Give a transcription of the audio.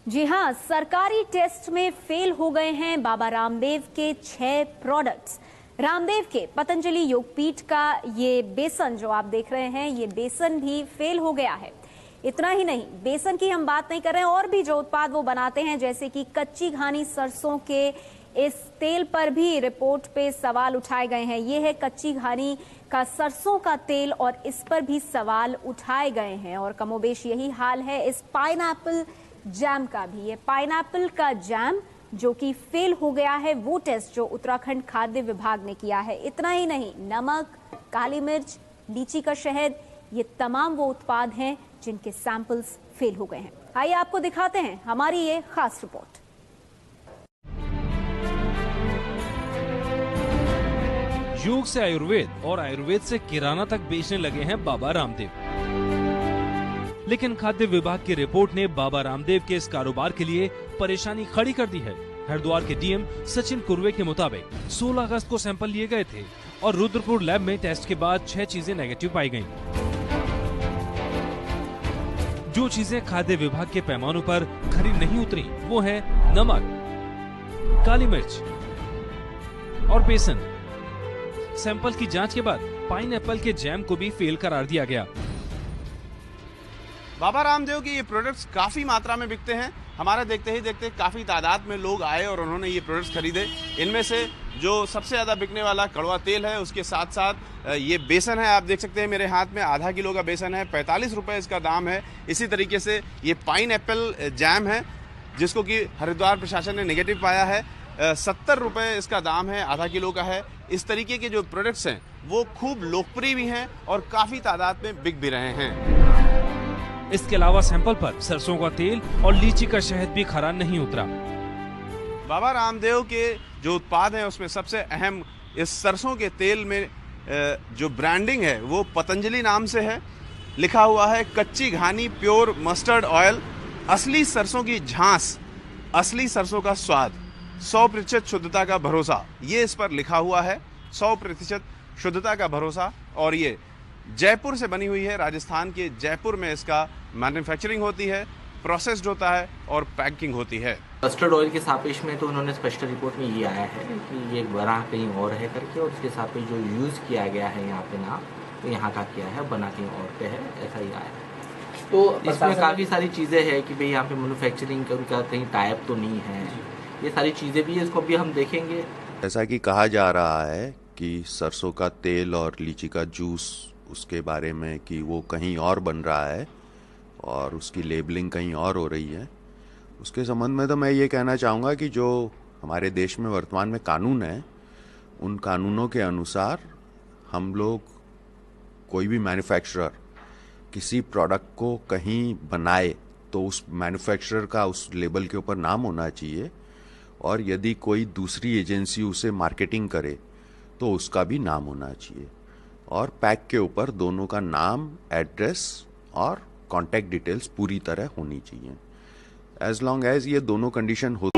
जी हाँ, सरकारी टेस्ट में फेल हो गए हैं बाबा रामदेव के 6 प्रोडक्ट्स। रामदेव के पतंजलि योगपीठ का ये बेसन जो आप देख रहे हैं, ये बेसन भी फेल हो गया है। इतना ही नहीं, बेसन की हम बात नहीं कर रहे हैं, और भी जो उत्पाद वो बनाते हैं जैसे कि कच्ची घानी सरसों के इस तेल पर भी रिपोर्ट पे सवाल उठाए गए हैं। ये है कच्ची घानी का सरसों का तेल और इस पर भी सवाल उठाए गए हैं। और कमोबेश यही हाल है इस पाइनएप्पल जैम का भी। ये पाइनएप्पल का जैम जो कि फेल हो गया है, वो टेस्ट जो उत्तराखंड खाद्य विभाग ने किया है। इतना ही नहीं, नमक, काली मिर्च, लीची का शहद, ये तमाम वो उत्पाद हैं जिनके सैंपल्स फेल हो गए हैं। आइए आपको दिखाते हैं हमारी ये खास रिपोर्ट। योग से आयुर्वेद और आयुर्वेद से किराना तक बेचने लगे हैं बाबा रामदेव। लेकिन खाद्य विभाग की रिपोर्ट ने बाबा रामदेव के इस कारोबार के लिए परेशानी खड़ी कर दी है। हरिद्वार के डीएम सचिन कुर्वे के मुताबिक 16 अगस्त को सैंपल लिए गए थे और रुद्रपुर लैब में टेस्ट के बाद 6 चीजें नेगेटिव पाई गयी। जो चीजें खाद्य विभाग के पैमानों पर खरी नहीं उतरी वो है नमक, काली मिर्च और बेसन। सैंपल की जांच के बाद पाइनएप्पल के जैम को भी फेल करार दिया गया। बाबा रामदेव के ये प्रोडक्ट्स काफ़ी मात्रा में बिकते हैं। हमारा देखते ही देखते काफ़ी तादाद में लोग आए और उन्होंने ये प्रोडक्ट्स खरीदे। इनमें से जो सबसे ज़्यादा बिकने वाला कड़वा तेल है, उसके साथ साथ ये बेसन है। आप देख सकते हैं मेरे हाथ में आधा किलो का बेसन है, 45 रुपये इसका दाम है। इसी तरीके से ये पाइनएप्पल जैम है जिसको कि हरिद्वार प्रशासन ने नेगेटिव पाया है, 70 रुपये इसका दाम है, आधा किलो का है। इस तरीके के जो प्रोडक्ट्स हैं वो खूब लोकप्रिय भी हैं और काफ़ी तादाद में बिक भी रहे हैं। इसके अलावा सैंपल पर सरसों का तेल और लीची का शहद भी खरा नहीं उतरा। बाबा रामदेव के जो उत्पाद हैं उसमें सबसे अहम इस सरसों के तेल में जो ब्रांडिंग है वो पतंजलि नाम से है। लिखा हुआ है कच्ची घानी प्योर मस्टर्ड ऑयल, असली सरसों की झांस, असली सरसों का स्वाद, 100% शुद्धता का भरोसा। ये इस पर लिखा हुआ है, 100% शुद्धता का भरोसा। और ये जयपुर से बनी हुई है। राजस्थान के जयपुर में इसका मैन्युफैक्चरिंग होती है, प्रोसेस्ड होता है और पैकिंग होती है। मस्टर्ड ऑयल के सापेक्ष में तो उन्होंने स्पष्ट रिपोर्ट में ये आया है कि ये बना कहीं और है करके, और उसके सापेक्ष जो यूज़ किया गया है यहाँ पे ना, तो यहाँ का किया है, बना कहीं और पे है, ऐसा ही आया है। तो इसमें काफ़ी सारी चीज़ें हैं कि भाई यहाँ पे मैन्युफैक्चरिंग का कहीं टाइप तो नहीं है, ये सारी चीज़ें भी है, इसको भी हम देखेंगे। ऐसा कि कहा जा रहा है कि सरसों का तेल और लीची का जूस, उसके बारे में कि वो कहीं और बन रहा है और उसकी लेबलिंग कहीं और हो रही है। उसके संबंध में तो मैं ये कहना चाहूँगा कि जो हमारे देश में वर्तमान में कानून है, उन कानूनों के अनुसार हम लोग, कोई भी मैन्युफैक्चरर किसी प्रोडक्ट को कहीं बनाए तो उस मैन्युफैक्चरर का उस लेबल के ऊपर नाम होना चाहिए, और यदि कोई दूसरी एजेंसी उसे मार्केटिंग करे तो उसका भी नाम होना चाहिए, और पैक के ऊपर दोनों का नाम, एड्रेस और कॉन्टैक्ट डिटेल्स पूरी तरह होनी चाहिए। एज लॉन्ग एज ये दोनों कंडीशन हो